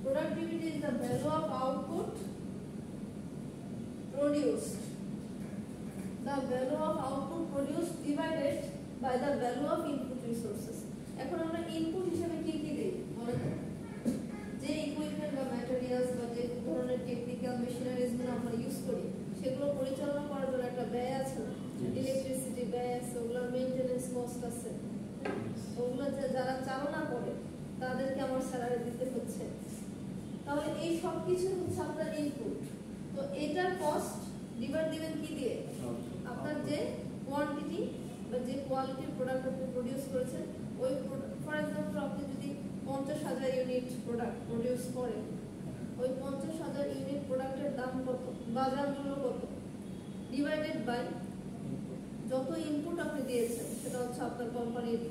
productivity is the value of output produced, the value of output produced divided by the value of input resources. এখন আমরা input হিসেবে কি কি দেই বলেন তো, যে ইকুইপমেন্ট বা ম্যাটেরিয়ালস বা যে ধরনের টেকনিক্যাল মেশিনারিজ গুলো আমরা ইউজ করি সেগুলো পরিচালনা করার জন্য একটা ব্যয় আছে না, ইলেকট্রিসিটি ব্যয় আছে, ওগুলোর মেইনটেনেন্স কস্ট আছে, ওগুলো যারা চালনা করে তাদেরকে আমার স্যালারি দিতে হচ্ছে। তাহলে এই সব কিছু হচ্ছে আপনার ইনপুট। তো এটার কস্ট ডিভাইড দিবেন কি দিয়ে, আপনার যে কোয়ান্টিটি বা যে কোয়ালিটির প্রোডাক্ট আপনি প্রডিউস করেছেন ওই ফর এক্সাম্পল আপনি যদি 50,000 ইউনিট প্রোডাক্ট প্রডিউস করেন, ওই 50,000 ইউনিট প্রোডাক্টের দাম কত, বাজার মূল্য কত, ডিভাইডেড বাই যত ইনপুট আপনি দিয়েছেন, সেটা হচ্ছে আপনার কোম্পানির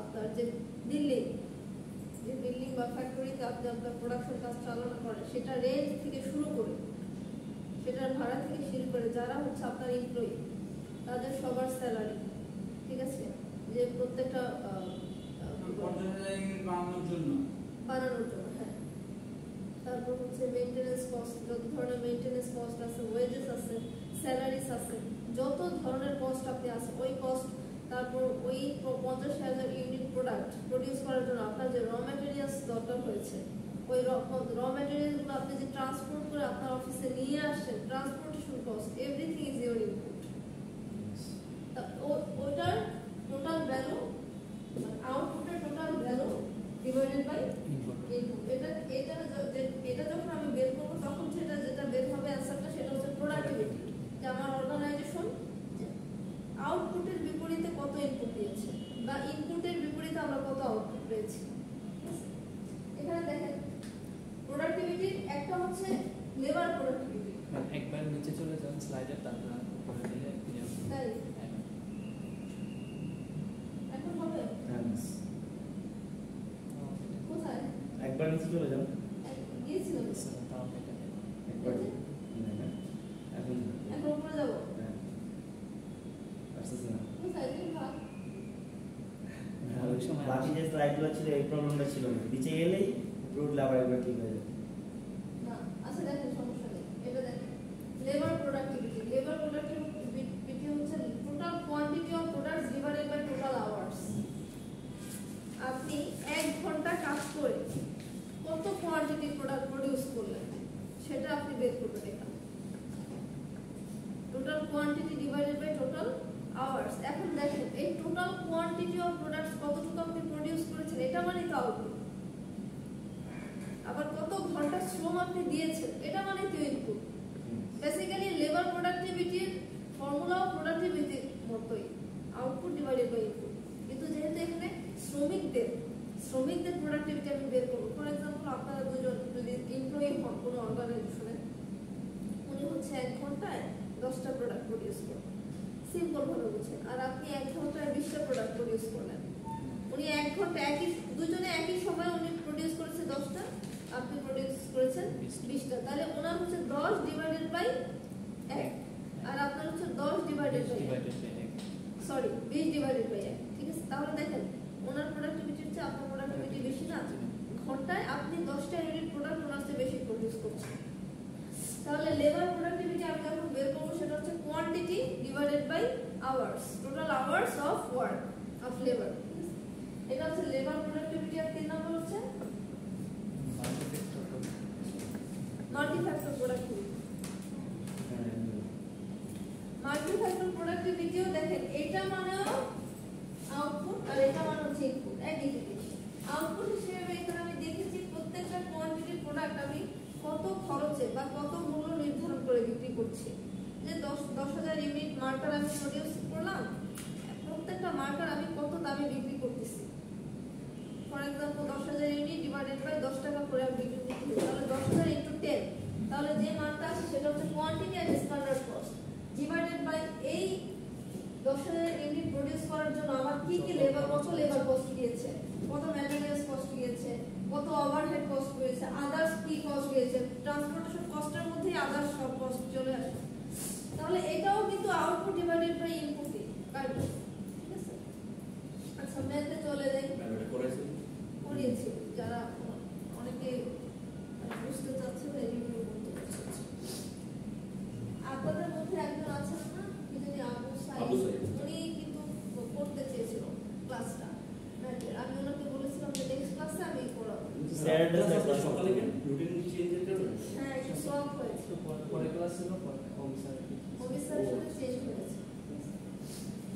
আপনার যে বিল্ডিং বা ফ্যাক্টরিতে আপনি আপনার প্রোডাকশন কাজ চালনা করেন, সেটা রেন্ট থেকে শুরু করে, সেটার ভাড়া থেকে শুরু করে যারা হচ্ছে আপনার এমপ্লয়ি তাদের সবার স্যালারি, ঠিক আছে, যে প্রত্যেকটা বানানোর জন্য, হ্যাঁ, তারপর হচ্ছে মেইনটেনেন্স কস্ট, যত ধরনের মেইনটেনেন্স কস্ট আছে, ওয়েজেস আছে, স্যালারিস আছে, যত ধরনের কস্ট আপনি আছে ওই কস্ট, তারপর ওই 50,000 ইউনিট প্রোডাক্ট প্রডিউস করার জন্য আপনার যে র ম্যাটেরিয়ালস দরকার হয়েছে, ওই র ম্যাটেরিয়ালসগুলো আপনি যে ট্রান্সপোর্ট করে আপনার অফিসে নিয়ে আসছেন, transportation cost, everything is your input. ওটার টোটাল ভ্যালু, আউটপুটের total value divided by input. এটা যখন আমি বের করবো তখন সেটা যেটা বের হবে অ্যান্সারটা, সেটা হচ্ছে প্রোডাক্টিভিটি, যে আমার অর্গানাইজেশন আউটপুটের বিপরীতে কত ইনপুট দিয়েছে বা ইনপুটের বিপরীতে আমরা কত আউটপুট পেয়েছি। এখানে দেখেন প্রোডাক্টিভিটির একটা হচ্ছে লেবার প্রোডাক্টিভিটি, একবার নিচে চলে যান স্লাইডের, তারপর করে দিলে তাই এখন হবে কোথায়, একবার নিচে চলে যান, গিয়েছিলাম একবার এখন উপরে যাবো, আসতেছে না, কোথায় তুমি ভাব বাকি যে স্লাইডগুলো ছিল এই প্রবলেমটা ছিল না, নিচে গেলেই রুট আবার একবার ঠিক হয়ে যাবে না। আচ্ছা দেখেন সমস্যা নেই, এটা দেখেন লেবার প্রোডাক্টিভিটি হচ্ছে total quantity of products divided by total hours. আপনি 1 ঘন্টা কাজ করে কত কোয়ান্টিটি প্রোডাক্ট প্রডিউস করলেন সেটা আপনি বের করবেন এখানে, total quantity divided by total hours. এখন দেখেন এই টোটাল কোয়ান্টিটি অফ প্রোডাক্টস কতটুকু আপনি প্রডিউস করেছেন, এটা মানে তো আউটপুট। আবার কত ঘন্টা শ্রম আপনি দিয়েছেন, এটা মানে তো ইনপুট। বেসিক্যালি লেবার প্রোডাক্টিভিটির ফর্মুলা অফ প্রোডাক্টিভিটির মতোই, আউটপুট ডিভাইডেড বাই ইনপুট। কিন্তু যেহেতু এখানে শ্রমিকদের প্রোডাক্টিভিটি আমি বের করবো, ফর এক্সাম্পল আপনারা দুজন যদি এমপ্লয়ি হন কোনো অর্গানাইজেশনে, উনি হচ্ছে 1 ঘন্টায় 10টা প্রোডাক্ট প্রডিউস করবেন, সিম্পল ভাবে বুঝেন, আর আপনি 1 ঘন্টায় 20টা প্রোডাক্ট প্রডিউস করলেন। উনি 1 ঘন্টা দুজনে একই সময় উনি প্রডিউস করেছে 10টা, আপনি প্রডিউস করেছেন 20টা, তাহলে ওনার হচ্ছে 10 ডিভাইডেড বাই 1 আর আপনার হচ্ছে 10 ডিভাইডেড বাই 1, 20 ডিভাইডেড বাই 1, ঠিক আছে। তাহলে দেখেন ওনার প্রোডাক্টিভিটি হচ্ছে আপনার প্রোডাক্টিভিটি বেশি না, ঘন্টায় আপনি 10টা ইউনিট প্রোডাক্ট ওনার চেয়ে বেশি প্রডিউস করছেন। তাহলে লেবার প্রোডাক্টিভিটি আমি যখন বের করব সেটা হচ্ছে quantity divided by hours, total hours of work of labour. এটা হচ্ছে লেবার প্রোডাক্টিভিটি। আর 3 নম্বর হচ্ছে মাল্টি-ফ্যাক্টর প্রোডাক্টিভিটি। মাল্টি-ফ্যাক্টর প্রোডাক্টিভিটিও দেখেন এটা মানেও আউটপুট আর এটা মানে হচ্ছে ইনপুট, একই জিনিস। আউটপুট হিসেবে এখানে আমি দেখেছি প্রত্যেকটা কোয়ান্টিটি প্রোডাক্ট আমি কত খরচে বা কত মূল্য নির্ধারণ করে বিক্রি করছি। যে 10,000 ইউনিট মার্কার আমি প্রডিউস করলাম, প্রত্যেকটা মার্কার আমি কত দামে বিক্রি করতেছি। For example 10,000 unit divided by 10 টাকা করে আমি বিক্রি করতেছি, তাহলে 10,000 ইনটু 10, তাহলে যে মানটা আছে সেটা হচ্ছে কোয়ান্টিটি আর স্ট্যান্ডার্ড কস্ট ডিভাইডেড বাই এই 10,000 ইউনিট প্রডিউস করার জন্য আমার কি কি লেবার, কত লেবার কস্ট গিয়েছে, কত ম্যাটেরিয়ালস কস্ট গিয়েছে, কত ওভারহেড কস্ট গিয়েছে, আদার্স কি কস্ট গিয়েছে, ট্রান্সপোর্টেশন কস্টের মধ্যেই আদার্স সব কস্ট চলে আসে। তাহলে এটাও কিন্তু আউটপুট ডিভাইডেড বাই ইনপুটই কাইন্ড অফ, ঠিক আছে। আচ্ছা ম্যাথে চলে যাই, করিয়েছি যারা অনেকে তো পরে ক্লাস ছিল পরে অফিসার অফিসার সাথে চেঞ্জ হয়েছে।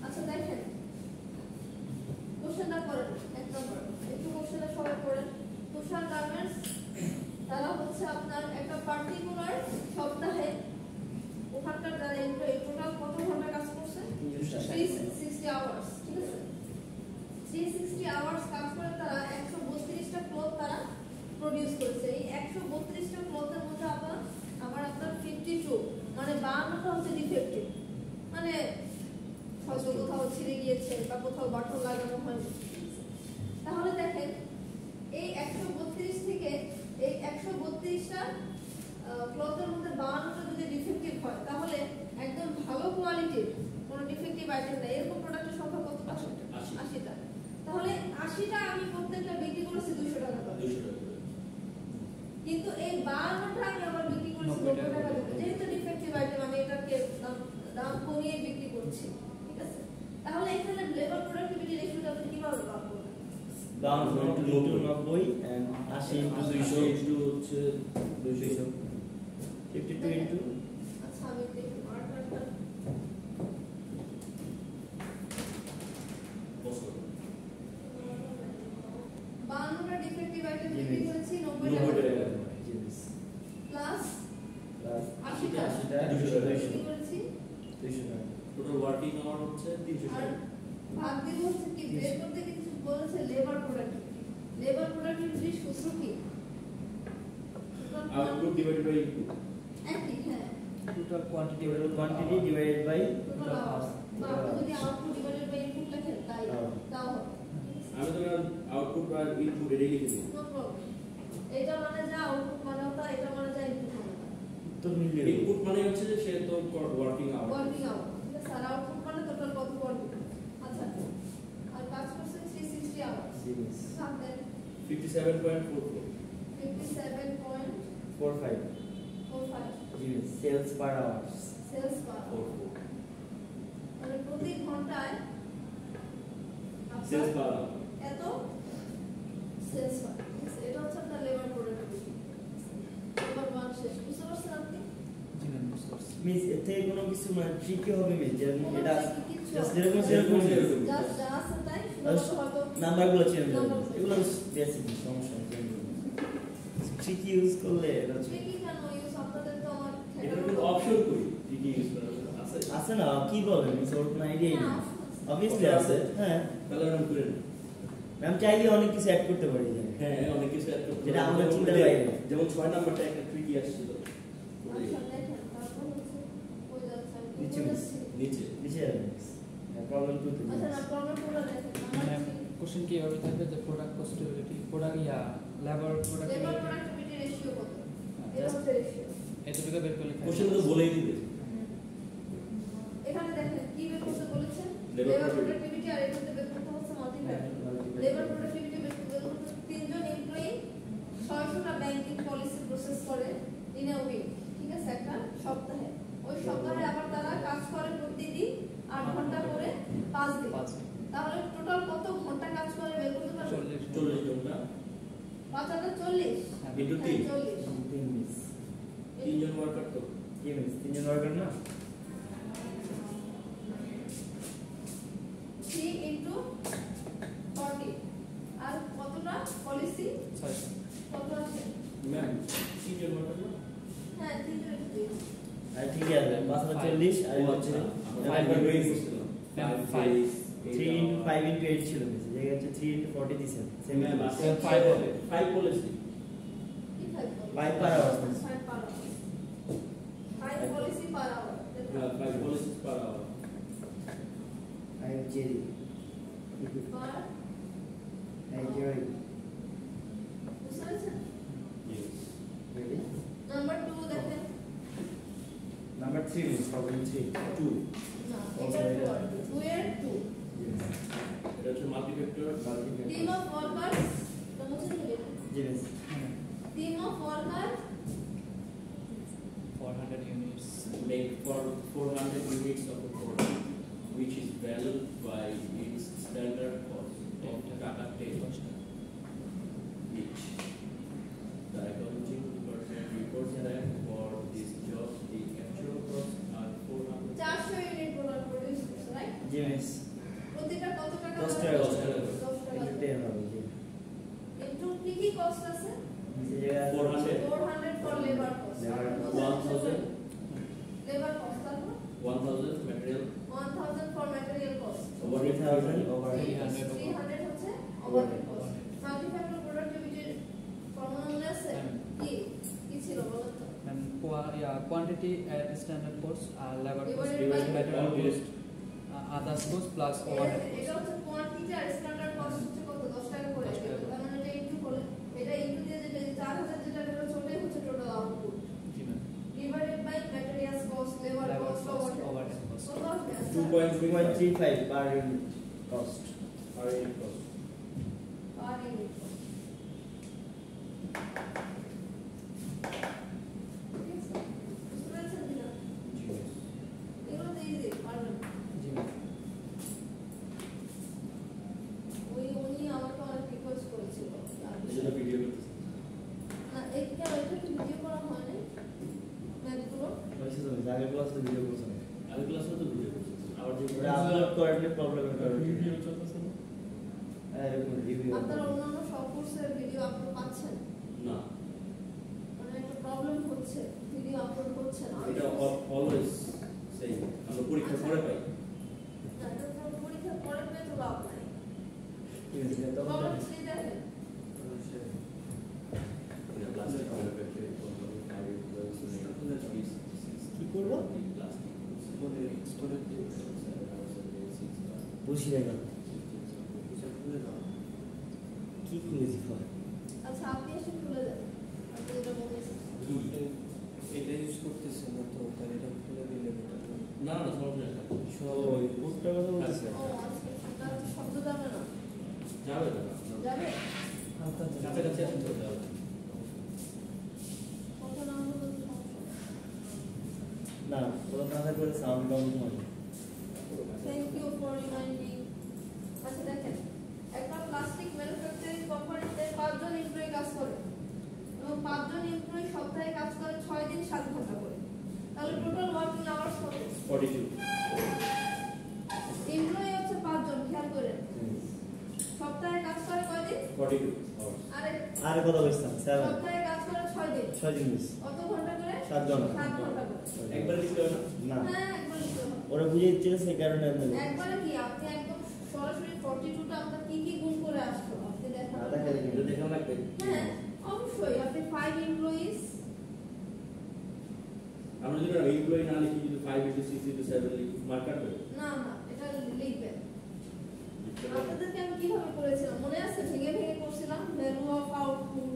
আচ্ছা দেখেন কোশ্চেনটা করেন, এক নম্বর একটু কোশ্চেনটা সবাই পড়েন। তুষার গার্মেন্টস তারা হচ্ছে আপনার একটা পার্টিকুলার সপ্তাহে ওখানকার যারা এমপ্লয়ি টোটাল কত ঘন্টা কাজ করছে? 360 আওয়ার্স, ঠিক আছে? 360 আওয়ার্স কাজ করে তারা 132টা ক্লথ তারা প্রডিউস করেছে। এই 132টা ক্লথের মধ্যে আপনার 52 মানে 52টা হচ্ছে ডিফেক্টিভ, মানে হয়তো কোথাও ছিঁড়ে গিয়েছে বা কোথাও বাটন লাগানো হয়নি। তাহলে দেখেন এই 132 থেকে এই 132টা ক্লথের মধ্যে 52টা যদি ডিফেক্টিভ হয় তাহলে একদম ভালো কোয়ালিটির কোনো ডিফেক্টিভ আইটেম নেই। এরকম প্রোডাক্টের সংখ্যা কত? 80টা। তাহলে 80টা আমি প্রত্যেকটা বিক্রি করেছি 200 টাকা করে। কিন্তু এই 52টা আমি আবার বিক্রি করেছি 90 টাকা করে। যেহেতু ডিফেক্টিভ আইটেম আমি এটাকে দাম কমিয়ে বিক্রি করছি, ঠিক আছে? তাহলে এখানে লেবার প্রোডাক্টিভিটি রেশিওটা আপনি কিভাবে বার করবেন? 52 90 and 80 into 200 into হচ্ছে 200 52 into আচ্ছা আমি দেখি মার্কারটা বান্নটা ডিফেক্টিভ আইটেম বিক্রি করেছি 90 টাকা প্লাস 80টা বিক্রি করেছি 200 টাকা। টোটাল ওয়ার্কিং আওয়ার হচ্ছে 300 আর টাকা। ভাগ দিব হচ্ছে কি বের করতে কিছু বলেছে লেবার প্রোডাক্টিভিটি। লেবার প্রোডাক্টিভিটি সূত্র কি? Output divided by input. একই, হ্যাঁ, total quantity quantity divided by total hours. বা আপনি যদি আউটপুট ডিভাইডেড বাই ইনপুট লেখেন তাই তাও হবে। আমি তো আউটপুট আর ইনপুট এটাই লিখে দিই। No problem. এটা মানে যা আউটপুট মানে ওটা, এটা মানে যা ইনপুট মানে তো মিলিয়ে ইনপুট মানে হচ্ছে যে সে তো ওয়ার্কিং আওয়ার। ওয়ার্কিং আওয়ার, ঠিক আছে? আর আউটপুট মানে টোটাল কত কোয়ান্টিটি। আচ্ছা আর কাজ করছে 360 আওয়ার্স। জিনিস সাথে 57.44 57.45 45 জিনিস সেলস পার আওয়ার্স সেলস পার মানে প্রতি ঘন্টায় সেলস পার আওয়ার। এত সেলস পার। এটা হচ্ছে আপনার লেবার প্রোডাক্টিভিটি। লেবার ওয়ান শেষ। বুঝতে পারছেন আপনি? মিস এতে কোনো কিছু মানে ট্রিকি হবে মিস যেমন কোনো এটা tricky কিচ্ছু জাস্ট হবে না। যেরকম জাস্ট যা আছে তাই, শুধুমাত্র হয়তো নাম্বারগুলো চেঞ্জ হবে নাম্বার এগুলো বেসিক সমস্যা নেই ট্রিকি ইউজ করলে এটা tricky কেন ইউজ আপনাদের তো আমার এটা কিন্তু অপশন করি কি ইউজ করা আছে। আছে না কি বলেন মিস ওর কোনো আইডিয়া নেই অবভিয়াসলি আছে হ্যাঁ তাহলে রান করে নিই। ম্যাম চাইলে অনেক কিছু অ্যাড করতে পারি জানেন হ্যাঁ অনেক কিছু অ্যাড করতে যেটা পারি। আমাদের যেমন চিন্তার এই- বাইরে। যেমন 6 নাম্বারটা একটা ট্রিকি আসছিল আচ্ছা দেখেন তারপর হচ্ছে কই যাচ্ছে আমি নিচে কই মিস। যাচ্ছি। নিচে। নিচে যাবেন মিস প্রবলেম টুতে আচ্ছা না প্রবলেমগুলো দেখেন মানে আমার কোশ্চেন কি হবে থাকবে যে প্রোডাক্ট কস্টেবিলিটি product labour labour productivity productivity ratio কত? এটা হচ্ছে রেশিও। এতটুকু বের করলে কোশ্চেন তো বলেই দিবে। এখানে দেখেন কি বের করতে বলেছেন? Labor লেবার প্রোডাক্টিভিটি আর এটাতে বের করতে হচ্ছে মাল্টিপ্লাই। লেবার প্রোডাক্টিভিটি বের করতে হচ্ছে তিনজন এমপ্লয়ি 600টা ব্যাংকিং পলিসি প্রসেস করে ইন আ উইক, ঠিক আছে? একটা সপ্তাহে। ওই সপ্তাহে আবার তারা কাজ করে প্রতিদিন 8 ঘন্টা করে 5 দিন। 5 তাহলে টোটাল কত ঘন্টা কাজ করে বের করতে পারবেন? 40 ঘন্টা 5 আর 40 ইনটু 3 40 তিন মিস তিনজন ওয়ার্কার তো কি মিস তিনজন ওয়ার্কার না 3 into 40 আর কতটা পলিসি 6 কত আছে? ম্যাম তিনজন ওয়ার্কার না হ্যাঁ 3 আর ঠিক আছে 540 আর ও হচ্ছে আচ্ছা আমরা 5 5 days করছিলাম 5 3 into 5 into 8 ছিল মিস জায়গা হচ্ছে 3 into 40 দিছেন সেম ম্যাম মিস আসলে 5 হবে 5 পলিসি কি 5 per hour 5 per hour 5 policy per hour হ্যাঁ 5 policy per hour I am Jerry per I Jerry বুঝতে পারছেন? ready নাম্বার 2 দেখেন number 3 miss problem 3 2 না এটা 2 এর 2 yes এটা হচ্ছে মাল্টিফ্যাক্টর টিম অফ ওয়ার্কার্স তো মুছে দিবেন yes team of worker 400 units make for 400 units of a product which is valued by its standard cost of Tata 10 each. The accounting department reports that for this 10 টাকা করে? 10 টাকা 10 টাকা into 10 হবে জি কিন্তু কি কস্ট আছে? এই জায়গায় 400 400 for labor cost Labor cost, 1000 labor cost তারপর 1000 material 1000 for material cost 3000 over 300 হচ্ছে overhead cost multi-factor productivity formula মনে আছে কি কি ছিল বলো তো and quantity at standard cost labor cost Divided by material overhead. cost others cost plus overhead cost এটা হচ্ছে কোয়ান্টিটি আর স্ট্যান্ডার্ড কস্ট হচ্ছে কত 10 টাকা করে 10 টাকা। তার মানে এটা ইনটু করলে এটা ইনটু দিয়ে যেটা 4000 যেটা বের হচ্ছে ওটাই হচ্ছে টোটাল আউটপুট জি ma'am divided by materials cost labour labor cost cost overhead cost কত হবে 2.35 per unit cost per unit cost আর ইউনিট জি ম্যাম উনি আমাকে অনেক রিকোয়েস্ট করেছিল এজন্য ভিডিও করতেছি না এটা কি ভিডিও করা হয়নি ম্যাথগুলো হয়েছে তো আগে ক্লাস তো ভিডিও করছেন আমি ক্লাসে তো ভিডিও করতেছি আবার যে ওটা আপলোড করলে প্রবলেমের কারণে ভিডিও চলতেছে না এরকম রিভিউ আপনারা অন্যান্য সব কোর্সের ভিডিও আপলোড পাচ্ছেন না মানে একটা প্রবলেম হচ্ছে ভিডিও আপলোড হচ্ছে না এটা অলওয়েজ সেই আমরা পরীক্ষা করে পাই না, এটা তো পরীক্ষার পরে পেয়ে তো লাভ নাই ঠিক আছে তখন প্রবলেম কি দেখেন প্লাস্টিক ম্যানুফ্যাকচারিং কি করব বুঝি না কেন কি খুলেছি ফোন আচ্ছা আপনি এসে খুলে দেন আপনি এটা বলেছেন এটা ইউজ করতেছে না তো তার এটা খুলে দিলে বেটার না না সমস্যা নেই ওই কোডটা কথা বলতেছে ও আচ্ছা তার শব্দ যাবে না যাবে না যাবে কাছাকাছি আসুন তো যাবে কথা না হলে তো সমস্যা না ওরা না থাকলে সাউন্ড ডাউন হয় থ্যাংক ইউ ফর রিমাইন্ডিং আচ্ছা দেখেন একটা প্লাস্টিক ম্যানুফ্যাকচারিং কোম্পানিতে 5 জন এমপ্লয়ি কাজ করে এবং 5 জন এমপ্লয়ি সপ্তাহে কাজ করে 6 দিন 7 ঘন্টা করে তাহলে টোটাল ওয়ার্কিং আওয়ার্স কত 42 এমপ্লয়ি হচ্ছে 5 জন খেয়াল করেন সপ্তাহে কাজ করে কয় দিন 42 hours আরে আর কত বলছেন 7 সপ্তাহে কাজ করে 6 দিন 6 জিনিস কত ঘন্টা করে 7 জন 7 ঘন্টা করে একবার লিখতে হবে না না হ্যাঁ একবার লিখতে হবে ওরা বুঝে দিচ্ছে সেই কারণে আমি একবারে কি আপনি একদম সরাসরি 42 টা আপনার কি কি গুণ করে আসলো আপনি দেখেন না দেখা দেখি এটা দেখা লাগবে হ্যাঁ অবশ্যই আপনি 5 এমপ্লয়িজ আমরা যদি এমপ্লয়ি না লিখি যদি 5 into 6 into 7 লিখি মার্ক কাটবে না না এটা লিখবেন আপনাদেরকে আমি কিভাবে করেছিলাম মনে আছে ভেঙে ভেঙে করছিলাম ভ্যালু অফ আউটপুট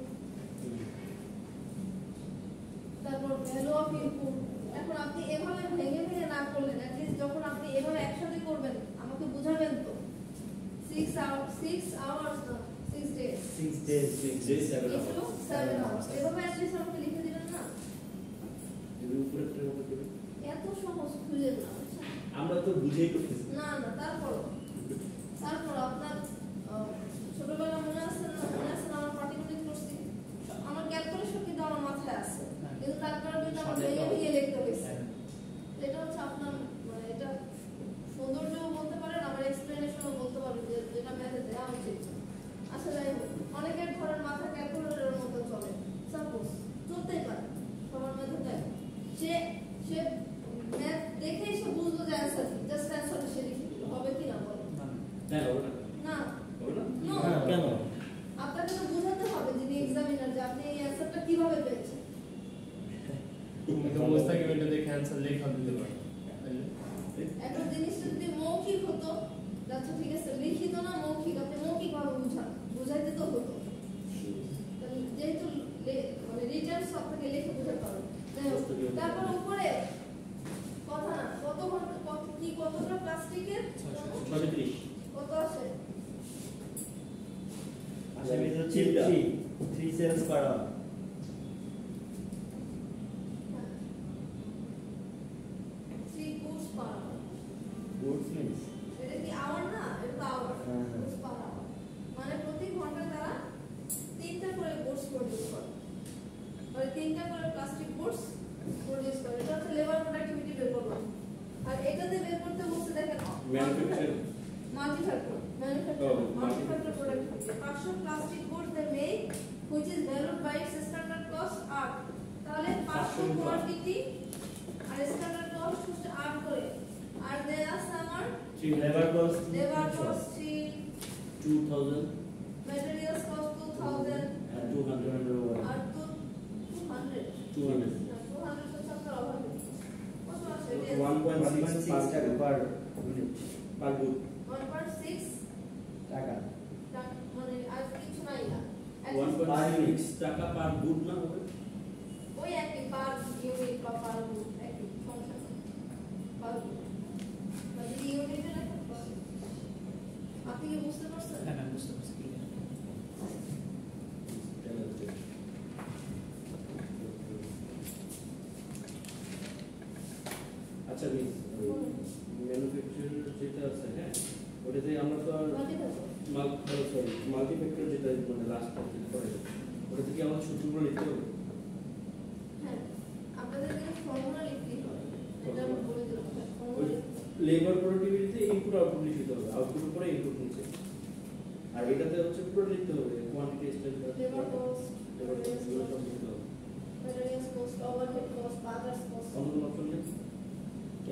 তারপর ভ্যালু অফ ইনপুট এখন আপনি এভাবে ভেঙে ভেঙে না করলেন অ্যাটলিস্ট যখন আপনি এভাবে একসাথে করবেন আমাকে বুঝাবেন তো 6 আওয়ার্স না 6 ডেজ 6 days 6 days 7 hours এগুলো 7 আওয়ার্স এভাবে অ্যাটলিস্ট আমাকে লিখে দিবেন না যদি উপরে ট্রেন করতে হবে এত সহজ খুঁজে না আচ্ছা। আমরা তো বুঝেই করতেছি না না তারপর আপনার ছোটবেলা মনে আছে না আমার পাটিগণিত করছি আমার ক্যালকুলেশন কিন্তু আমার মাথায় আছে কিন্তু তারপরে কিন্তু আমার ভেঙে ভেঙে লিখতে হয়েছে এটা হচ্ছে আপনার মানে এটা সৌন্দর্যও বলতে পারেন আবার এক্সপ্লেনেশনও বলতে পারেন যে যেটা ম্যাথে দেওয়া উচিত আসলে অনেকের ধরেন মাথা ক্যালকুলেটরের মতো চলে সাপোজ চলতেই পারে সবার ম্যাথে দেয় সে ম্যাথ দেখেই সে বুঝলো যে অ্যান্সার জাস্ট অ্যান্সারটা সে লিখে দিল হবে কি না বলো হ্যাঁ হবে না না হবে না No. না কেন আপনাকে তো বোঝাতে হবে যিনি এক্সামিনার যে আপনি এই অ্যান্সারটা কিভাবে পেয়েছেন তো মুস্তাকিমেন্টে দেখে অ্যানসার লেখা দিতে পারে একটা জিনিসটা যদি মৌখিক হতো আচ্ছা ঠিক আছে লিখিত না মৌখিক আপনি মৌখিক ভাবে বুঝাইতে তো হতো তাহলে যেহেতু মানে রিটার্ন সব থেকে লিখে বোঝাতে পারো তারপর উপরে কথা না কত ঘন্টা কতটা প্লাস্টিকের 36 কত আসে আসলে এটা হচ্ছে 3 sales per hour three course per hour goods means এটা কি আওয়ার না এটা তো আওয়ার হ্যাঁ, হ্যাঁ। কোর্স পার আওয়ার মানে প্রতি ঘন্টায় তারা 3টা করে কোর্স প্রডিউস করে মানে 3টা করে প্লাস্টিক কোর্স প্রডিউস করে এটা হচ্ছে লেবার প্রোডাক্টিভিটি বের করলাম আর এটাতে বের করতে বলতে দেখেন manufacturing multi factor multi-factor productivity. Partial plastic goods they make, which is valued by its standard cost R. তাহলে partial quantity আর standard cost হচ্ছে R করে। আর দেয়া আছে আমার labor cost 2000 materials cost 2000 and 200 আর 200 হচ্ছে আপনার overhead। কত আছে এটা? 1.6 টাকা per unit per good 1.6 টাকা মানে আর কিছু নাই না। 1.6 টাকা পার গুড না হবে ওই একই পার ইউনিট বা পার গুড একই সমস্যা নেই। পার গুড মানে ইউনিটে লেখা আপনি কি বুঝতে পারছেন? হ্যাঁ ম্যাম বুঝতে পারছি clear। আচ্ছা মিস ম্যানুফ্যাকচার যেটা আছে হ্যাঁ ওটাতে আমরা তো আর মাল্টিফ্যাক্টর যেটা মানে লাস্ট যেটা করে ওটা থেকে আমরা ছোট করে লিখতে হবে হ্যাঁ আপনাদেরকে ফর্মুলা লিখতে হবে এটা আমি বলে দিলাম ফর্মুলা লেবার প্রোডাক্টিভিটিতে ইনপুট আউটপুট লিখতে হবে আউটপুটের পরে ইনপুট নিচে আর এটাতে হচ্ছে পুরো লিখতে হবে quantity standard labour cost labour cost গুলো সব লিখতে হবে ম্যাটেরিয়ালস কস্ট ওভারহেড কস্ট পাওয়ার কস্ট অন্য কোনো অপশন নেই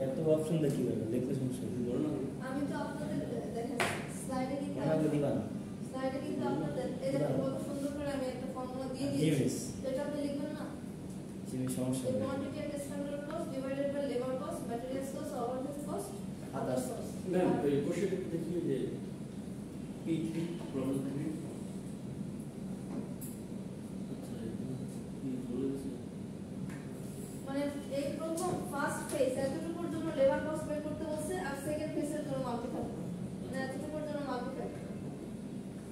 এত অপশন দেখি না লিখতে সমস্যা ধরো না আমি তো আপনাদের দেখেন স্লাইডে কিন্তু আমাকে দিবা না স্লাইডে কিন্তু আপনাদের এই দেখেন কত সুন্দর করে আমি একটা ফর্মুলা দিয়ে জি দিয়েছি মিস যেটা আপনি লিখবেন না জি সমস্যা the নেই quantity at standard cost divided by labor cost, materials cost, overhead cost, other Others. cost. না এই কোশ্চেনটা দেখি যে P3 প্রবলেম 3 আচ্ছা কি বলে দিছে মানে এই প্রথম ফার্স্ট ফেজ এতটুকুর জন্য লেবার কস্ট বের করতে বলছে আর সেকেন্ড ফেজের জন্য মাল্টিফ্যাক্টর মানে এতটুকুর জন্য মাল্টিফ্যাক্টর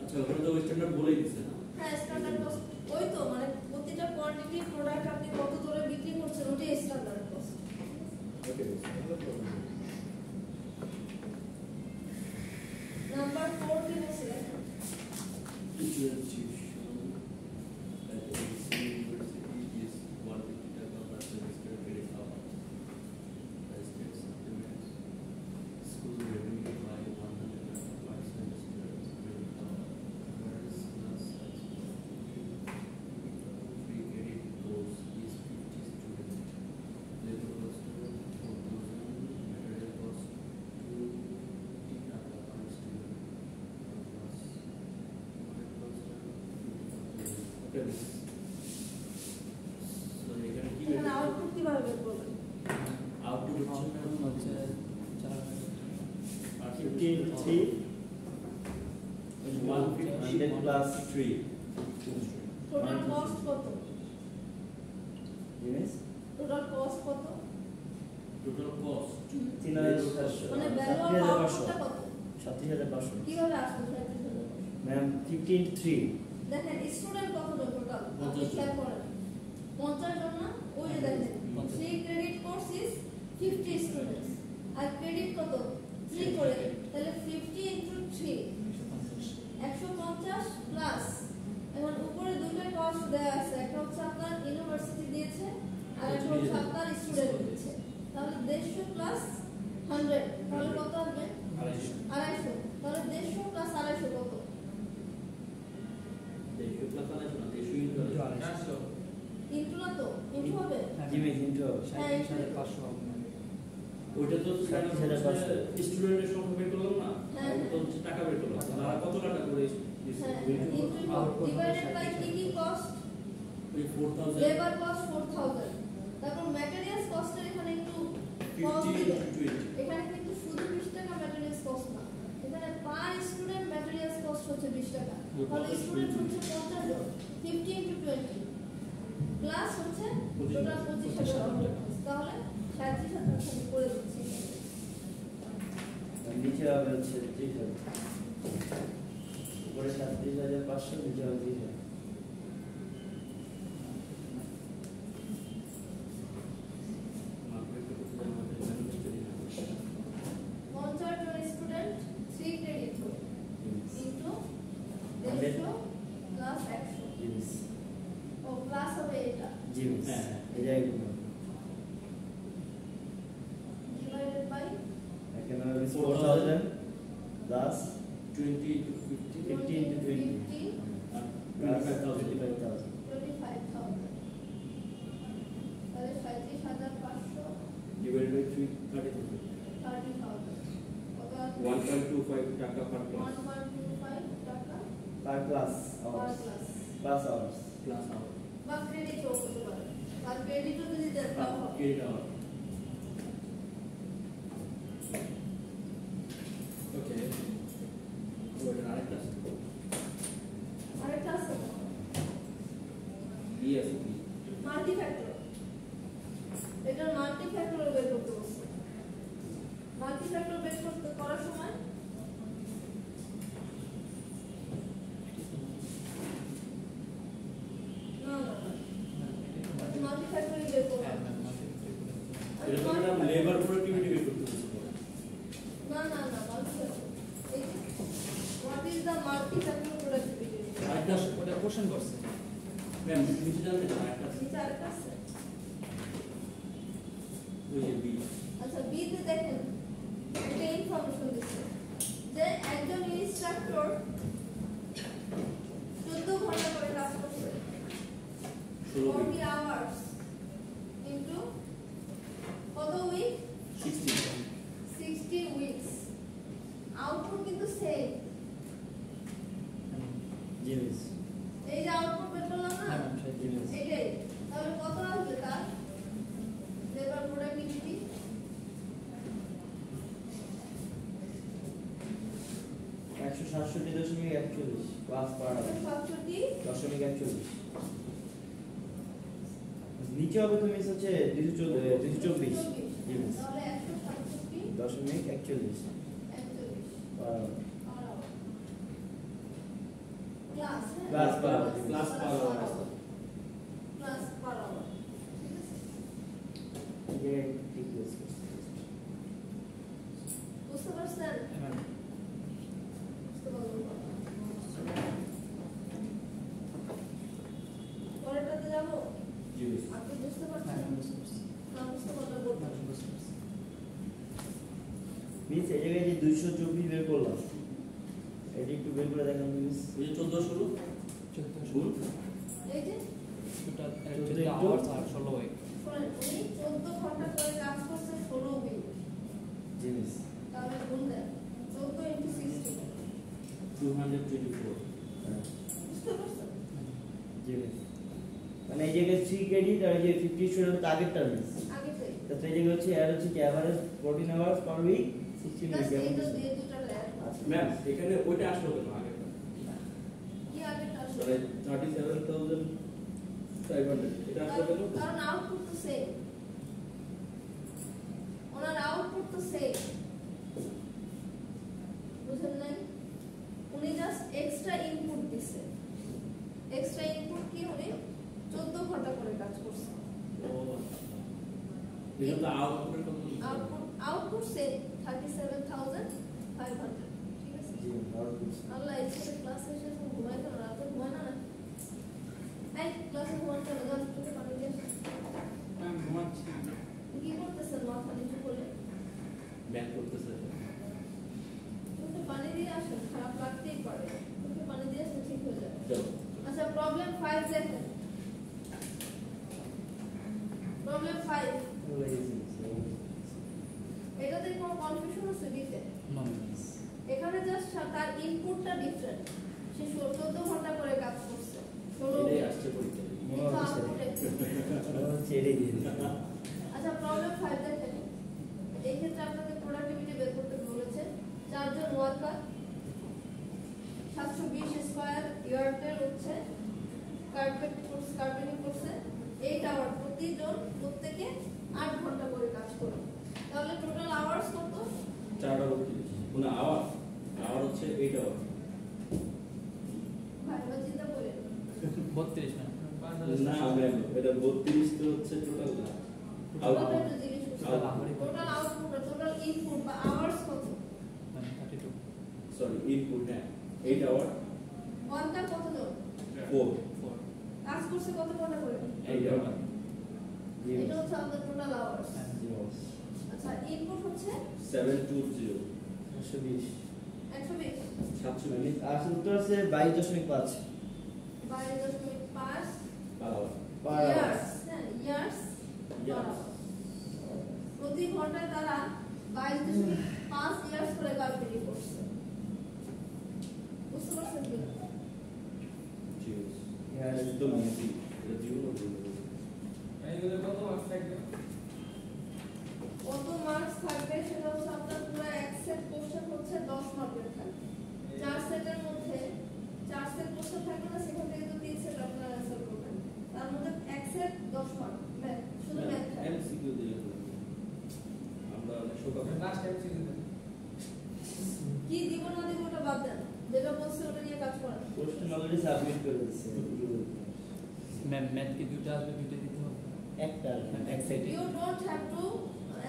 আচ্ছা ওটা তো স্ট্যান্ডার্ড বলেই দিছে না হ্যাঁ স্ট্যান্ডার্ড কস্ট ওই তো মানে প্রতিটা কোয়ান্টিটি প্রোডাক্ট আপনি কত দরে বিক্রি করছেন ওটাই স্ট্যান্ডার্ড কস্ট ওকে নাম্বার 4 কি বলছে দেখেন এখানে আউটপুট কিভাবে বের করবেন আউটপুট হচ্ছে আউটপুট হচ্ছে 53 100 plus 3 টোটাল কস্ট কত জি মিস টোটাল কস্ট কত টোটাল কস্ট 3700 মানে ভ্যালু অফ আউটপুটটা কত 37500 কিভাবে আসবে ম্যাম 53 দেখেন স্টুডেন্ট কতজন টোটাল 50 খেয়াল করেন 50 জন না ওই যে দেখেন 3 ক্রেডিট কোর্স ইজ 50 স্টুডেন্টস আর ক্রেডিট কত 3 করে তাহলে 50 ইনটু 3 150 প্লাস এখন উপরে দুটো কস্ট দেয়া আছে একটা হচ্ছে আপনার ইউনিভার্সিটি দিয়েছে আর একটা হচ্ছে আপনার স্টুডেন্ট দিয়েছে তাহলে 150 প্লাস 100 তাহলে কত আসবে 250 তাহলে 150 প্লাস 250 কত দেখো প্লাস আলাদা না দেখো ইনটু ইনটু না তো ইনটু হবে জি মিস ইনটু হ্যাঁ, 500 হবে না। ওইটা তো 37,500 স্টুডেন্টের সংখ্যা বের করলাম না হ্যাঁ। ওটা তো টাকা বের করলাম তারা কত টাকা করে দিচ্ছে হ্যাঁ ইনটু ইনটু ডিভাইডেড বাই কি কস্ট ওই 4000 লেবার কস্ট 4000 তারপর ম্যাটেরিয়ালস কস্টের এখানে একটু কম 50 দিবে into 20 এখানে কিন্তু শুধু 20 টাকা ম্যাটেরিয়ালস কস্ট না এখানে পার স্টুডেন্ট ম্যাটেরিয়ালস কস্ট হচ্ছে 20 টাকা তাহলে স্টুডেন্ট হচ্ছে 50 জন 50 into 20 প্লাস হচ্ছে টোটাল 25000 তাহলে 37000 আমি করে দিচ্ছি নিচে হবে হচ্ছে 3000 উপরে 37500 নিচে হবে 3000 মার্কেট করতে আমাদের ম্যানুফ্যাকচারিং 50 জন স্টুডেন্ট 3 ক্রেডিট ইনটু 150 প্লাস 100 জি মিস ও প্লাস হবে এটা জি মিস হ্যাঁ। এই জায়গায় ডিভাইডেড বাই এখানে হবে 4000 প্লাস 20 to 50. 50 into 20. 25,000. 25,000 তাহলে 37,500 divided by 3, 30,000. 30,000 কত 1.25 টাকা per class. 1.25 টাকা Per class per hours. class Class hours. Class hour. বা ক্রেডিট হতে পারে আর ক্রেডিটও যদি দেওয়া হয় Credit hour. Okay. What are the class? আরেকটা আছে Yes. মাল্টি ফ্যাক্টর এটা মাল্টি ফ্যাক্টর বের করতে বলছে মাল্টি ফ্যাক্টর বের করতে করার সময় না না মাল্টি ফ্যাক্টরই বের করতে হ্যাঁ ম্যাম এটা তো আমরা লেবার প্রোডাক্টিভিটি বের করতে বলছি। না না না মাল্টি ফ্যাক্টর এই what is the multi factor productivity আরেকটা আছে। ওটা কোশ্চেন করছে ম্যাম নিচে জানতে চাই আরেকটা আছে। নিচে আরেকটা আছে ওই যে বি। আচ্ছা বি তে দেখেন একটা ইনফরমেশন দিচ্ছে যে একজন ইনস্ট্রাক্টর 14 ঘন্টা করে কাজ করছে 40 আওয়ার্স ইনটু কত উইক 60 উইকস আউটপুট কিন্তু সেম জি মিস। এই যে আউটপুট বের করলাম না হ্যাঁ ম্যাম সেটাই জি মিস। এটাই তাহলে কত আসবে তার labour productivity 167.41 class per hour 65 নিচে হবে তো মিস হচ্ছে 224 জি মিস। তাহলে 167 দশমিক 41 per hour. Class Class per hour. Class per hour. Class per hour ये ठीक है इसको। বুঝতে পারছেন ম্যাম বুঝতে পারলাম পরেরটাতে যাবো জি মিস। আপনি বুঝতে হ্যাঁ পারছেন ম্যাম বুঝতে পারছি না বুঝতে পারলে বলবেন ম্যাম বুঝতে পারছি মিস এই জায়গায় যে 224 বের করলাম এটি একটু বের করে দেখান মিস। ওই যে 14 16 গুণ এই যে টোটাল 14 আওয়ার্স আর 16 উইক শোনেন উনি 14 ঘন্টা করে কাজ করছে 16 উইক জি মিস। তাহলে গুণ দেন 14 ইনটু 60 224. হ্যাঁ, বুঝতে পারছেন জি মিস। মানে এই জায়গায় 3 ক্রেডিট আর এই যে 50 স্টুডেন্ট আগেরটা মিস। আগে থেকে তাতে এই জায়গায় হচ্ছে এর হচ্ছে কি average 14 hours per week 16 plus week এইটা দিয়ে দুটো অ্যাড আচ্ছা ম্যাম এখানে ওইটা আসলো কেন আগে? কি আগেটা আসলে তাহলে 37,500 এটা আসলো কেন? কারণ আউটপুট তো সেম ওনার আউটপুট তো সেম বুঝলেন নাই উনি জাস্ট এক্সট্রা ইনপুট দিছে এক্সট্রা ইনপুট কি উনি 14 ঘন্টা করে কাজ করছে ও এটা তো আউটপুটের কথা বলছি। আউটপুট সেম 37,500 ঠিক আছে জি আউটপুট। আল্লাহ এসে ক্লাসে এসে ঘুমাই তো রাতে ঘুমায় না এই ক্লাসে ঘুমাতে না জান তুমি পানি দিয়ে আসো। ম্যাম ঘুমাচ্ছি কি করতেছেন মাথা নিচু করে ব্যাক করতেছে। তুমি পানি দিয়ে আসেন খারাপ লাগতেই পারে তুমি পানি দিয়ে আসলে ঠিক হয়ে যাবে চলো আচ্ছা প্রবলেম 5 দেখেন প্রবলেম 5 বলে গেছি এটাতে কোনো কনফিউশন আছে দিতে নো মিস এখানে জাস্ট তার ইনপুটটা ডিফারেন্ট সে 14 ঘন্টা করে কাজ করছে 16 এটাই আসছে পরীক্ষা। কিন্তু আউটপুটে ছেড়ে দিয়ে আচ্ছা প্রবলেম 5 দেখেন এই ক্ষেত্রে আপনাকে প্রোডাক্টিভিটি বের করতে বলেছে চারজন ওয়ার্কার 720 স্কয়ার ইয়ার্ডের হচ্ছে কার্পেটিং করছে 8 আওয়ার প্রতিজন প্রত্যেকে 8 ঘন্টা করে কাজ করে তাহলে টোটাল আওয়ার্স কত 4টা 32 মানে আওয়ার হচ্ছে 8 আওয়ার। ভাইবা চিন্তা করেন 32 ম্যাম না ম্যাম এটা 32 তো হচ্ছে টোটাল না। টোটাল একটা জিনিস Total hour. Total output total input বা আওয়ার্স কত ম্যাম 32 সরি ইনপুট হ্যাঁ 8 আওয়ার ওয়ানটা কত জন 4 4 কাজ করছে কত ঘন্টা করে 8 আওয়ার। জি এটা হচ্ছে আমাদের টোটাল আওয়ার্স হ্যাঁ জি বস। আচ্ছা ইনপুট হচ্ছে 720 120 120 720 আর উত্তর আছে 22.5 22.5 পার ইয়ার্স, হ্যাঁ ইয়ার্স প্রতি ঘন্টায় তারা 22.5 ইয়ার্স করে ক্যালকুলেট করছে। বুঝতে পারছেন কি? একদম ইজি। এইগুলো কত মার্কস থাকবে? কত মার্কস থাকবে সেটা হচ্ছে আপনার পুরো এক সেট কোশ্চেন হচ্ছে 10 মার্কের থাকবে। 4 সেটের মধ্যে 4 সেট কোশ্চেন থাকবে না, সেখান থেকে তো 3 সেট আপনারা অ্যানসার করবেন। তার মধ্যে এক সেট 10 মার্ক ম্যাথ, শুধু ম্যাথ থাকবে। এমসিকিউ দিয়ে আমরা অনেক শোকা লাস্ট টাইম ছিল কি দিব না দিব ওটা বাদ দেন, যেটা বলছে ওটা নিয়ে কাজ করেন। কোশ্চেন অলরেডি সাবমিট করে দিয়েছে। ম্যাথ কি দুটো আসবে, দুটো দিতে হবে একটা এক সাইডে You don't have to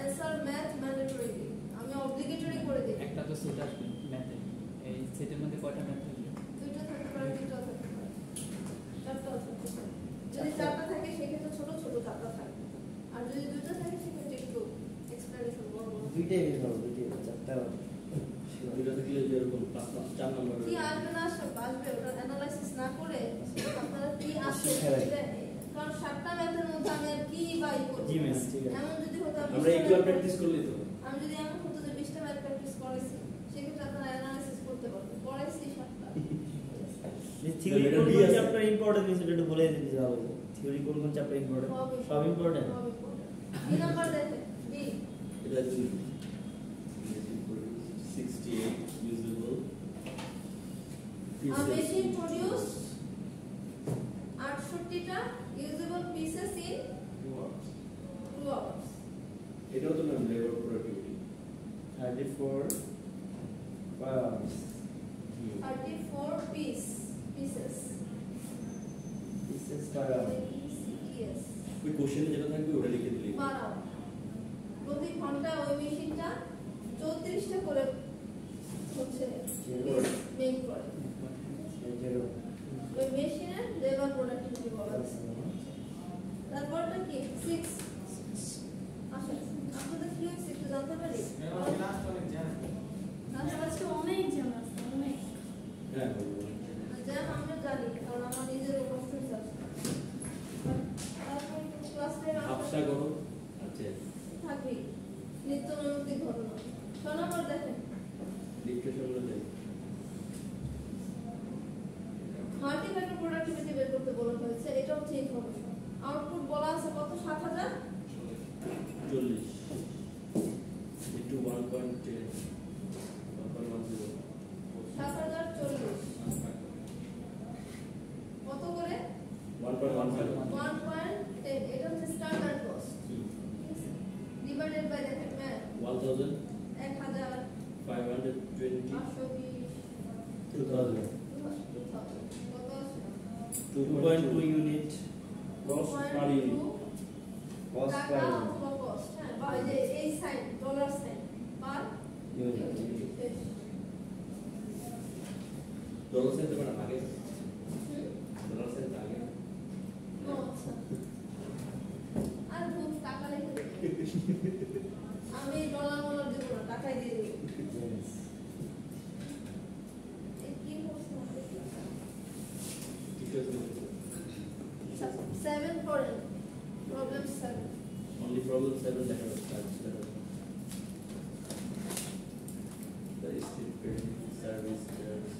answer math mandatorily. আমি obligatory করে দিই। একটা তো সেট আসবে ম্যাথে। এই সেটের মধ্যে কয়টা ম্যাথ থাকবে? দুইটা থাকতে পারে, তিনটা থাকতে পারে, চারটাও থাকতে পারে। যদি চারটা থাকে সেক্ষেত্রে ছোট ছোট চারটা থাকবে, আর যদি দুইটা থাকে সেক্ষেত্রে একটু এক্সপ্লেনেশন বড় বড়। দুইটাই বের হবে, দুইটাই চারটা দুইটা থাকলে যেরকম 4 নম্বর কি আসবে না আসবে ওটা অ্যানালাইসিস না করে আপনারা কি আসছে কারণ 7টা ম্যাথের মধ্যে আমি আর কি বাই করব। জি ম্যাম, ঠিক আছে। এমন যদি হতো আমরা এগুলো প্র্যাকটিস করলেই তো আমি যদি এমন হতো যে 20টা ম্যাথ প্র্যাকটিস করেছি, সেক্ষেত্রে আপনারা অ্যানালাইসিস করতে পারবেন। করাইছি 7টা। থিওরি কোন কোন চ্যাপ্টার ইম্পর্টেন্ট আছে এটা বলে দিতে হবে। থিওরি কোন কোন চ্যাপ্টার ইম্পর্টেন্ট? সব ইম্পর্টেন্ট। কি নাম্বার দেখেন? বি। এটা যদি 68 usable A machine produce 68টা usable pieces in 2 hours. এটাও তো ma'am labour productivity 34 hours 34 pieces. This is per hour. Yes. ওই কোশ্চেনে যেটা থাকবে ওটা লিখে দিলেই Per hour. প্রতি ঘন্টায় ওই মেশিনটা 34টা করে হচ্ছে মেক করে। ওই মেশিনের লেবার প্রোডাক্টিভিটি বলা আছে। তারপরটা কি 6 আচ্ছা আপনাদের কি হচ্ছে একটু জানতে পারি? লাস্ট অনেক জানা আজকে অনেক জানা আছে, অনেক হ্যাঁ যা আমরা জানি, কারণ আমার নিজের উপস্থিত আছে। তারপর ক্লাস 10 আফসা করো আচ্ছা থাকবি নিত্য নৈমিত্তিক ঘটনা। 6 নম্বর দেখেন ডিসকাশনগুলো দেন মাল্টিফ্যাক্টর প্রোডাক্টিভিটি বের করতে বলা হয়েছে। এটা হচ্ছে ইনফরমেশন। আউটপুট বলা আছে কত? 7000 40 into 1.10 1.10 7040 কত করে? 1.15 1.10। এটা হচ্ছে স্ট্যান্ডার্ড কস্ট। ডিভাইডেড বাই দেখেন ম্যাথ 1000 1000 520 520 2000 কত আছে? 2.2 unit cost per unit cost per টাকা unit. অথবা কস্ট, হ্যাঁ, বা এই যে এই সাইন ডলার সাইন পার Unit. ডলার সেন্ট মানে আগে ডলার সেন্ট আগে আচ্ছা আর খুব টাকা লিখে দেবে। আমি ডলার মলার দেবো না, টাকাই দিয়ে দেবো। Yes. এই কি করছে না দেখি। ঠিক আছে 7 পড়েন, প্রবলেম 7। only problem 7 দেখা যাচ্ছে the stipend service charge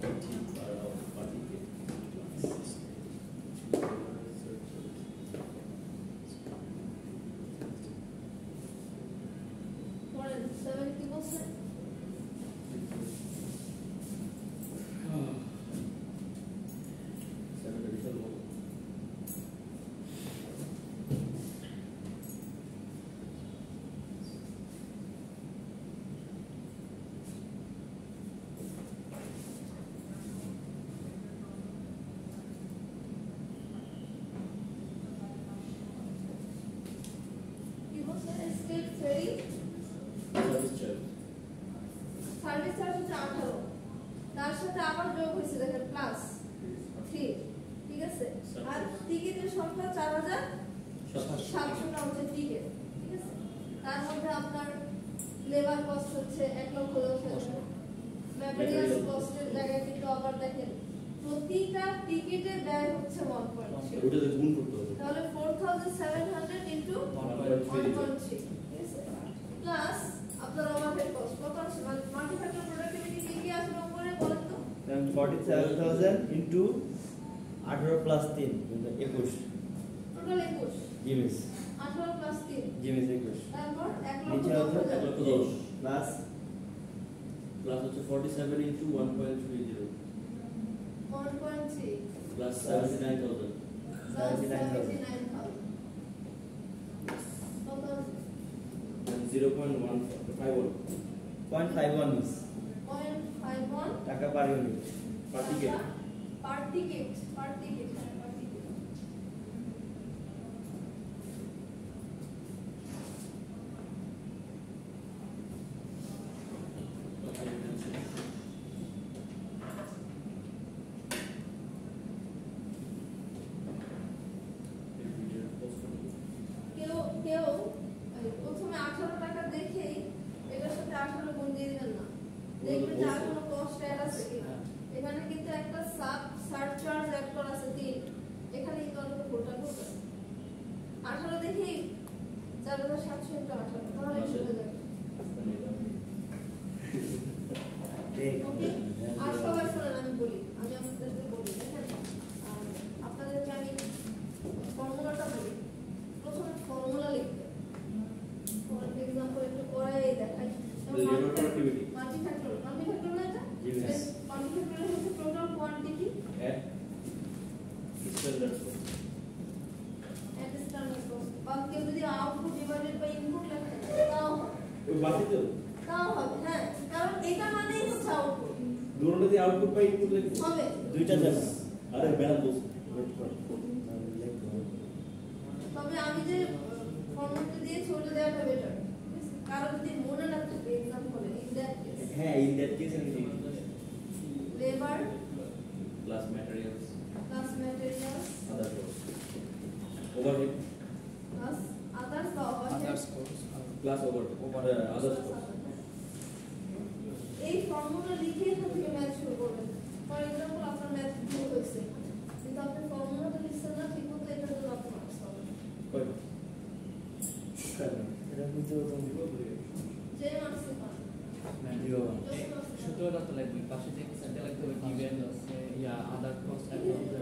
80 per hour party পড়েন 7 কি বলছে? কি বলছে? স্টেট ফেরি service charge সার্ভিস চার্জ হচ্ছে 18, তার সাথে আবার যোগ হয়েছে দেখেন প্লাস 3, ঠিক আছে? আর টিকিটের সংখ্যা 4700টা হচ্ছে টিকিট, ঠিক আছে? তার মধ্যে আপনার লেবার কস্ট হচ্ছে 1,10,000, ম্যাটেরিয়ালস কস্টের জায়গায় কিন্তু আবার দেখেন প্রতিটা টিকেটের ব্যয় হচ্ছে 1.3 ওটাতে গুণ করতে হবে। তাহলে 4700 ইনটু 1.3 প্লাস আপনার ওভারহেড কস্ট কত আছে মাল্টি ফ্যাক্টর প্রোডাক্টিভিটি কি আসবে করে বলেন তো Then 47,000 into 18 plus 3 21 total 21 Jimmy's 18 plus 3 Jimmy's 21 তারপর 1 নিচে লক্ষ হচ্ছে 10,000 10 প্লাস প্লাস হচ্ছে 47 into 1.30 1.3 plus 79,000 plus 79,000 79,000 কত and 0.151 0.51 মিস 0.51 টাকা per unit per ticket. per ticket per ticket কেউ কেউ প্রথমে 18 টাকা দেখেই এটার সাথে 18 গুণ দিয়ে দিবেন না দেখবেন যে আর কোনো কস্ট অ্যাড আছে কিনা এখানে কিন্তু একটা সারচার্জ অ্যাড করা আছে 3 এখানে কিন্তু অনেক ভুলটা করবে 18 দেখেই 4700 into 18 তাহলে কি হয়ে যাবে ওকে আর সবাই শুনেন আমি বলি আমি আপনাদেরকে বলি দেখেন আপনাদেরকে আমি ফর্মুলাটা বলি প্রথমে ফর্মুলা লিখতে ফর এক্সাম্পল একটু করাই দেখাই Labor productivity. মাল্টি ফ্যাক্টর না এটা Yes. মাল্টি ফ্যাক্টর হচ্ছে total quantity at standard cost. And standard cost বা কেউ যদি আউটপুট ডিভাইডেড বাই ইনপুট লেখে তাও হবে ওই বাকি তো তাও হবে হ্যাঁ কারণ এটা মানেই হচ্ছে আউটপুট দুটোটা দিয়ে আউটপুট পাই ইনপুট লিখবো হবে দুইটা জানা আরে বেলা বলছ তবে আমি যে ফর্মুলাটা দিয়েছি ওটা দেওয়াটা বেটার কারণ যদি মনে না থাকে এক্সাম্পলে ইন দ্যাট কেস হ্যাঁ ইন দ্যাট কেস আমি দেখি labour plus materials plus materials other cost overhead plus others বা overhead others course plus overhead others cost এই ফর্মুলা লিখে এখান থেকে ম্যাথ শুরু করবেন ফর এক্সাম্পল আপনার ম্যাথ ভুল হয়েছে কিন্তু আপনি ফর্মুলাটা লিখছেন না ঠিক মতো এটার জন্য আপনার মার্কস পাবেন কয় এটা বুঝতে পারলাম যে মার্কস পান সূত্রটা তো লাগবে পাশে যে সেটা লাগতে হবে গিভেন ইয়া আদার কস্ট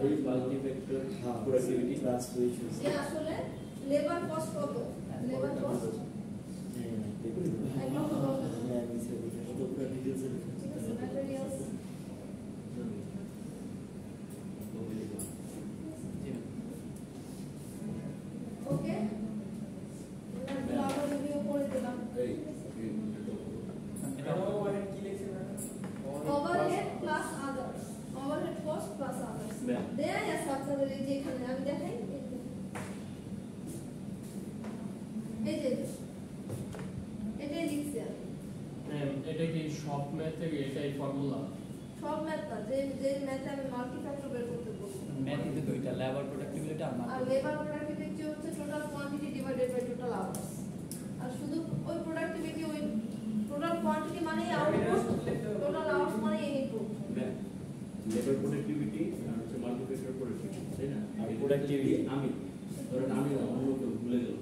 এই মাল্টি ফ্যাক্টর হ্যাঁ প্রোডাক্টিভিটি ক্লাস টু ইস্যুস যে আসলে লেবার কস্ট কত লেবার কস্ট এক লক্ষ দশ হাজার। হ্যাঁ নিচে দেখে কত পুরো ডিটেইলস ঠিক আছে ম্যাটেরিয়ালস ওকে এগুলো আবার রিভিউ করে দিলাম এই overhead plus others overhead cost plus others Yeah. দেয়াই আছে আপনাদের এই যে এখানে আমি দেখাই এই যে এটাই লিখছি আমি এটা কি সব ম্যাথে এটাই ফর্মুলা সব ম্যাথ না যে যে ম্যাথে আমি মাল্টি ফ্যাক্টর বের করতে বলছি ম্যাথ কিন্তু দুইটা লেবার প্রোডাক্টিভিটি আর আর মার্কেট লেবার প্রোডাক্টিভিটি হচ্ছে total quantity divided by total hours আর শুধু ওই প্রোডাক্টিভিটি ওই টোটাল কোয়ান্টিটি মানে আউটপুট টোটাল আওয়ার্স মানে ইনপুট লেবার প্রোডাক্টিভিটি আর হচ্ছে মাল্টি ফ্যাক্টর প্রোডাক্টিভিটি তাই না আর productivity আমি ধরেন আমি না অন্য কেউ ভুলে গেল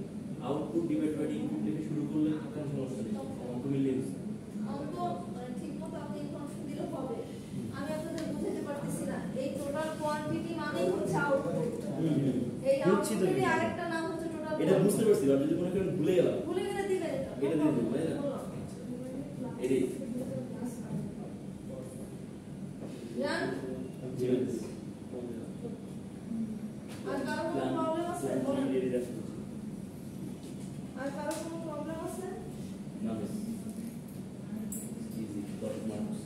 আউটপুট ডিভাইড বাই ইনপুট থেকে শুরু করলে কোনো সমস্যা নেই অঙ্ক মিলিয়ে দিচ্ছে অঙ্ক মানে ঠিকমতো আপনি ইনফরমেশন দিলে হবে আমি আপনাদের বুঝাতে পারতেছি না এই টোটাল কোয়ান্টিটি মানেই হচ্ছে আউটপুট এই বুঝছি তো আউটপুটেরই এটা। আরেকটা নাম হচ্ছে টোটাল এটা বুঝতে পারছি আর যদি কোনো কারণে ভুলে গেলাম ভুলে গেলে দিবেন এটা দিয়ে দেবো, তাই না? এটাই জান জিমিস আর কারো কোনো প্রবলেম আছে বলেন আর কারো কোনো প্রবলেম আছে না মিস ইজি ডট মার্কস